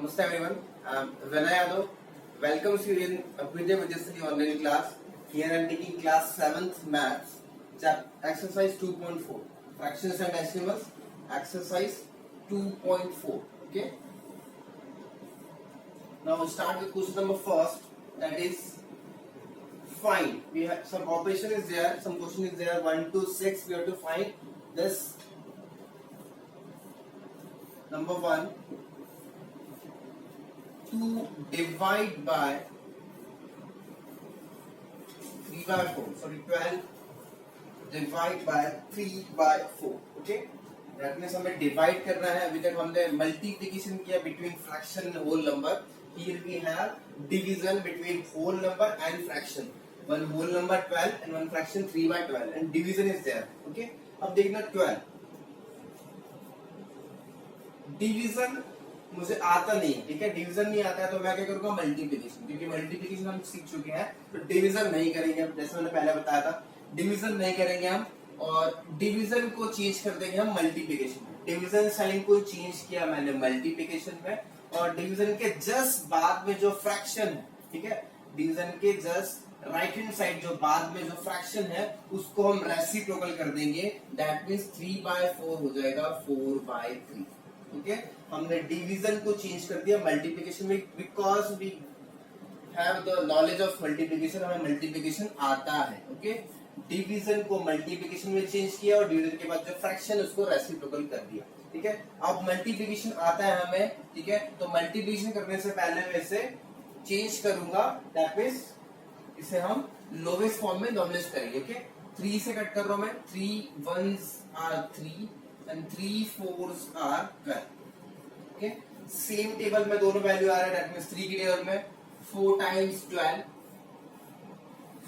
Namaste everyone. Vinay Yadav welcomes you in Vidya Vijayasri online class. Here I am taking class 7th Maths, exercise 2.4, fractions and decimals, exercise 2.4. Okay. Now we start with question number first. That is find. We have some operation is there, some question is there. 1 to 6. We have to find this. Number 1. To divide by 3 by 4. Sorry, 12 divide by 3 by 4. Okay. That means हमें divide करना है. अभी तक हमने multiplication किया between fraction and whole number. Here we have division between whole number and fraction. One whole number 12 and one fraction 3 by 12 and division is there. Okay. अब देखना 12. Division मुझे आता नहीं, ठीक है. डिवीजन नहीं आता है तो मैं क्या करूंगा, मल्टीप्लिकेशन, क्योंकि मल्टीप्लिकेशन हम सीख चुके हैं तो डिवीजन नहीं करेंगे हम. जैसे मैंने पहले बताया था, डिवीजन नहीं करेंगे हम और डिवीजन को चेंज कर देंगे हम मल्टीप्लिकेशन में. डिवीजन साइन को चेंज किया मैंने मल्टीप्लिकेशन में और डिवीजन के जस्ट बाद में जो फ्रैक्शन है, ठीक है, डिवीजन के जस्ट राइट हैंड साइड जो बाद में जो फ्रैक्शन है उसको हम रेसिप्रोकल कर देंगे. दैट मीन्स 3/4 हो जाएगा 4/3. ओके. हमने डिवीजन को चेंज कर दिया मल्टीप्लिकेशन में because we have the knowledge of multiplication. हमें मल्टीप्लिकेशन आता है. ओके. डिवीजन को मल्टीप्लिकेशन में चेंज किया और डिवीजन के बाद जो फ्रैक्शन उसको रेसिप्रोकल कर दिया. ठीक है. अब मल्टीप्लिकेशन आता है हमें, ठीक है, तो मल्टीप्लिकेशन करने से पहले मैं इसे चेंज करूंगा. दैट मींस इसे हम लोवेस्ट फॉर्म में नॉर्मलाइज करेंगे. ओके. 3 से कट कर रहा हूं मैं. 3 1s are 3 and 3 4s are 12. Okay. Same table में दोनों वैल्यू आ रहा है. दैट मींस 3 की टेबल में 4 times 12,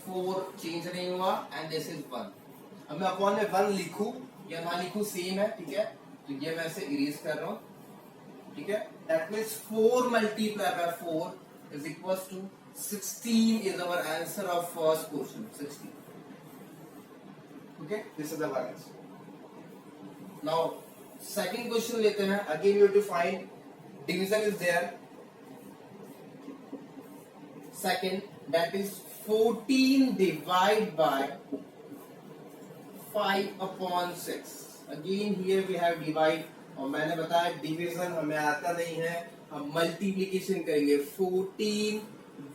4 चेंज नहीं हुआ एंड दिस इज 1. अब मैं अपॉन में 1 लिखूं या ना लिखूं सेम है, ठीक है, तो ये मैं इसे इरेज कर रहा हूं. ठीक है. That means 4 multiplied by 4 is equals to 16 is our answer of first question. 16. Okay, this is the answer. Now second question लेते हैं. Again you have to find division is there. Second, that is 14 divided by 5/6. Again here we have divide और मैंने बताया division हमें आता नहीं है, हम मल्टीप्लिकेशन करेंगे. 14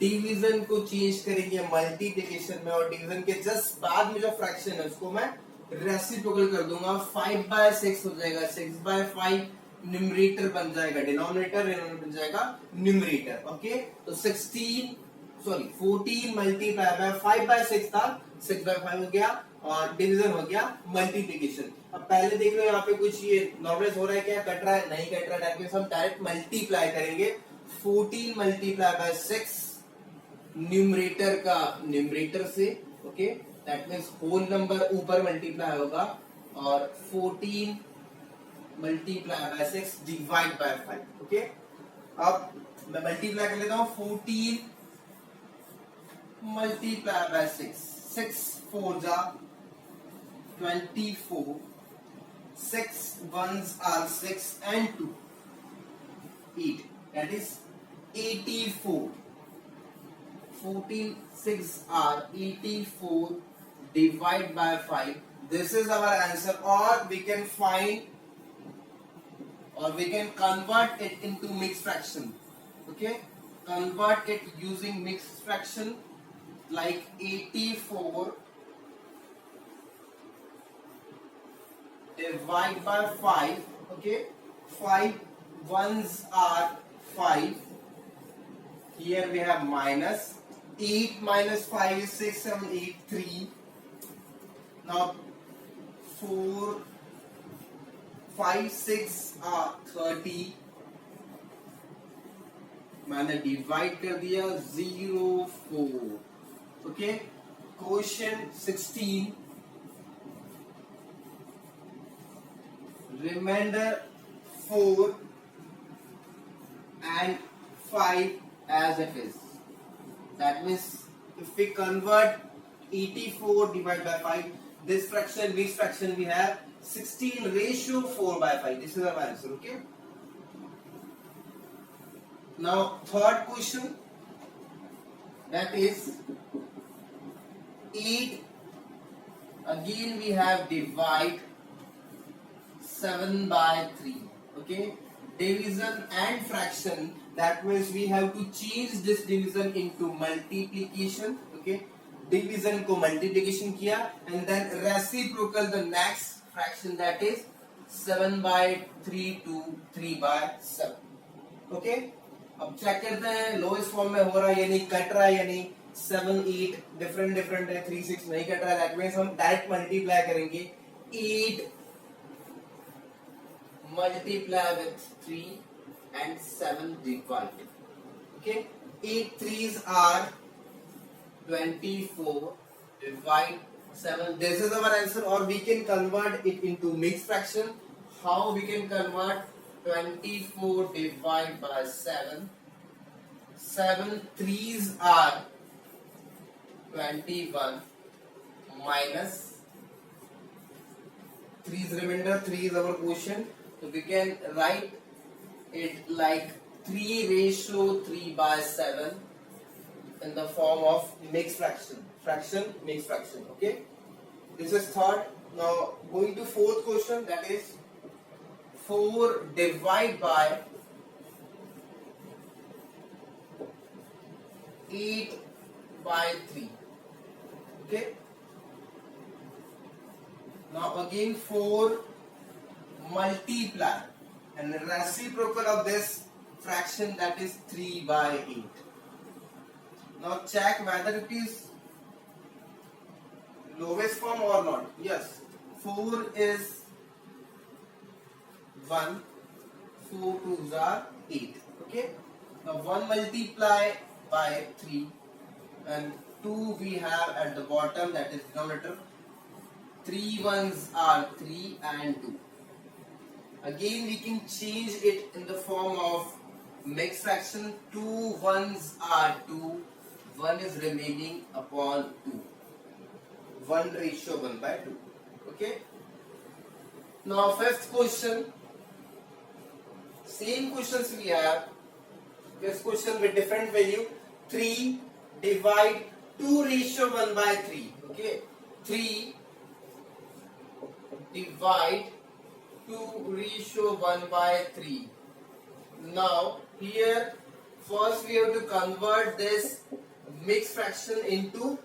डिवीजन को चेंज करेंगे मल्टीप्लिकेशन में और डिवीजन के जस्ट बाद में जो फ्रैक्शन है उसको मैं रेसिप्रोकल कर दूंगा. 5/6 हो जाएगा. 6/5 न्यूमरेटर बन जाएगा, डिनोमिनेटर बन जाएगा न्यूमरेटर. ओके. तो 14 मल्टीप्लाई बाय 5/6 था, 6/5 हो गया और डिवीजन हो गया मल्टीप्लिकेशन. अब पहले देख लो यहाँ पे कुछ ये नॉर्मलाइज हो रहा है क्या, कट रहा है, नहीं कट रहा है. हम डायरेक्ट मल्टीप्लाई करेंगे. 14 मल्टीप्लाई बाय 6 न्यूमरेटर का न्यूमरेटर से. Okay. That means whole number ऊपर मल्टीप्लाई होगा और 14 multiply by 6 divide by 5. Okay. अब मैं मल्टीप्लाई कर लेता हूं. 14 मल्टीप्लाई बाय 6, 6 4 जा 24, 6 1s are 6 and 2 8. That is 84. 14 6 are 84 divided by 5. This is our answer. Or we can find or we can convert it into mixed fraction. Okay. Convert it using mixed fraction like 84 divided by 5. Okay. 5 1s are 5. Here we have minus 8 minus 5 is 6 7 8 3. Now 4 5 6 are 30. मैंने divide कर दिया 0 4. Okay. Question 16. Remainder 4 and 5 as it is. That means if we convert 84 divided by 5, this fraction, which fraction we have 16 ratio 4/5. This is our answer. Okay. Now third question, that is 8. Again we have divide 7 by 3. Okay, division and fraction, that means we have to change this division into multiplication. Okay, division को multiplication किया and then reciprocal the next fraction, that is 7 by 3 to 3 by 7. Okay, अब check करते हैं lowest form में हो रहा है या नहीं, कट रहा है या नहीं. 7 8 डिफरेंट डिफरेंट है, 3 6 नहीं कट रहा है. दैट मींस हम डायरेक्ट मल्टीप्लाई करेंगे. 8 multiply with 3 and 7 divide. Okay, 8 3s are 24, divide 7. This is our answer, or we can convert it into mixed fraction. How we can convert 24 divided by 7? 7 3s are 21 minus 3 is remainder, 3 is our quotient. So we can write it like 3 ratio 3 by 7 in the form of mixed fraction. Fraction, mixed fraction. Okay. This is third. Now going to fourth question, that is 4 divided by 8 by 3. Okay. Now again 4 multiply and the reciprocal of this fraction, that is 3 by 8. Now check whether it is lowest form or not. Yes, 4 is 1, 4 2s are 8. Okay. Now 1 multiply by 3 and 2 we have at the bottom, that is denominator. 3 1s are 3 and 2. Again we can change it in the form of mixed fraction. 2 1s are 2, 1 is remaining upon 2. 1 ratio 1 by 2. Okay. Now fifth question. Same questions we have. This question with different value. 3 divide 2 ratio 1 by 3. Okay. 3 divide 2 ratio 1 by 3. Now here first we have to convert this mixed fraction into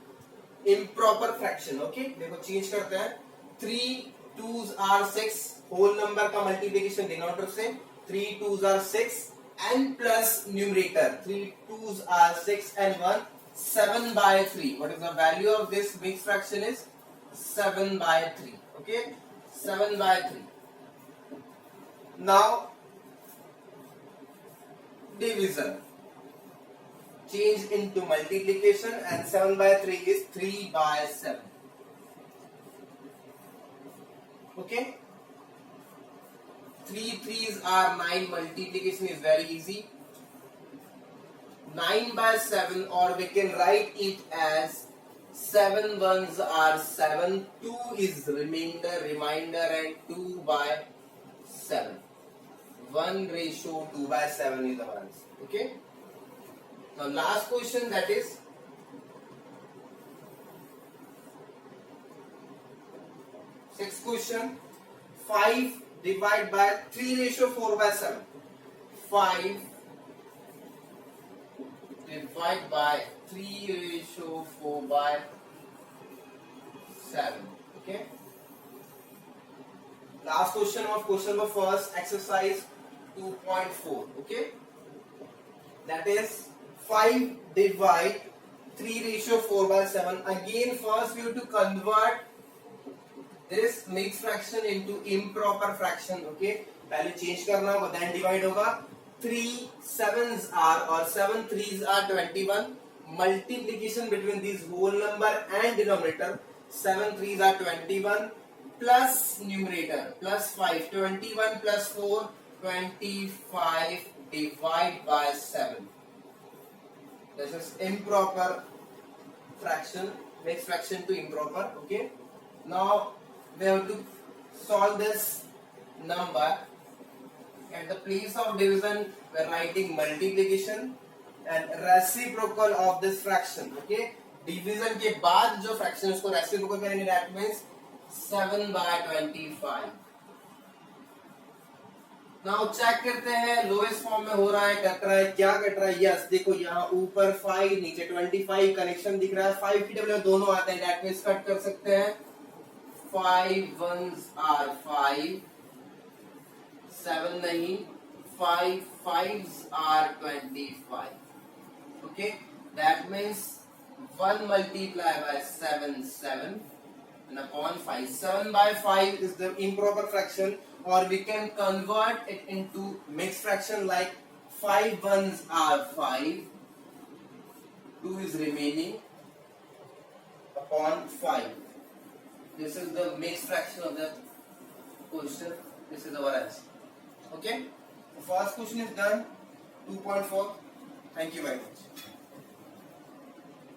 improper fraction. Okay, देखो change करते हैं. 3 2s are 6, whole number का multiplication denominator से. 3 2s are 6 and plus numerator. 3 2s are 6 and 1 7 by 3. What is the value of this mixed fraction? Is 7 by 3. Okay, 7 by 3. Now division, change into multiplication, and 7 by 3 is 3 by 7. Okay, 3 3s are 9, multiplication is very easy. 9 by 7, or we can write it as 7 1s are 7, 2 is remainder and 2 by 7. 1 ratio 2 by 7 is our answer. Okay. Now last question, that is sixth question. 5 divided by 3 ratio 4 by 7. 5 divided by 3 ratio 4 by 7. Okay. Last question of question number first, exercise 2.4. Okay. That is 5 divide 3 ratio 4 by 7. Again first we have to convert this mixed fraction into improper fraction. Okay, पहले change करना होगा, then divide होगा. 3 7s are, or 7 3s are 21. Multiplication between these whole number and denominator. 7 3s are 21 plus numerator plus 5. 21 plus 4 25 divide by 7. This is improper fraction, mixed fraction to improper. Okay. Now we have to solve this number. At the place of division, we are writing multiplication and reciprocal of this fraction. Okay, division के बाद जो fraction है उसको reciprocal करेंगे. That means 7/25. Now check करते हैं lowest form में हो रहा है, कट रहा है, क्या कट रहा है. यस, देखो यहाँ ऊपर 5 नीचे 25 कनेक्शन दिख रहा है. 5 की टेबल में दोनों आते हैं. दैट मींस कट कर सकते हैं. 5 ones are 5, 7 नहीं, 5 5s are 25. Okay, that means 1 multiplied by 7 7 and upon 5. 7/5 is the improper fraction, or we can convert it into mixed fraction like 5 ones are 5, 2 is remaining upon 5. This is the mixed fraction of the question. This is our answer. Okay, the first question is done. 2.4. Thank you very much.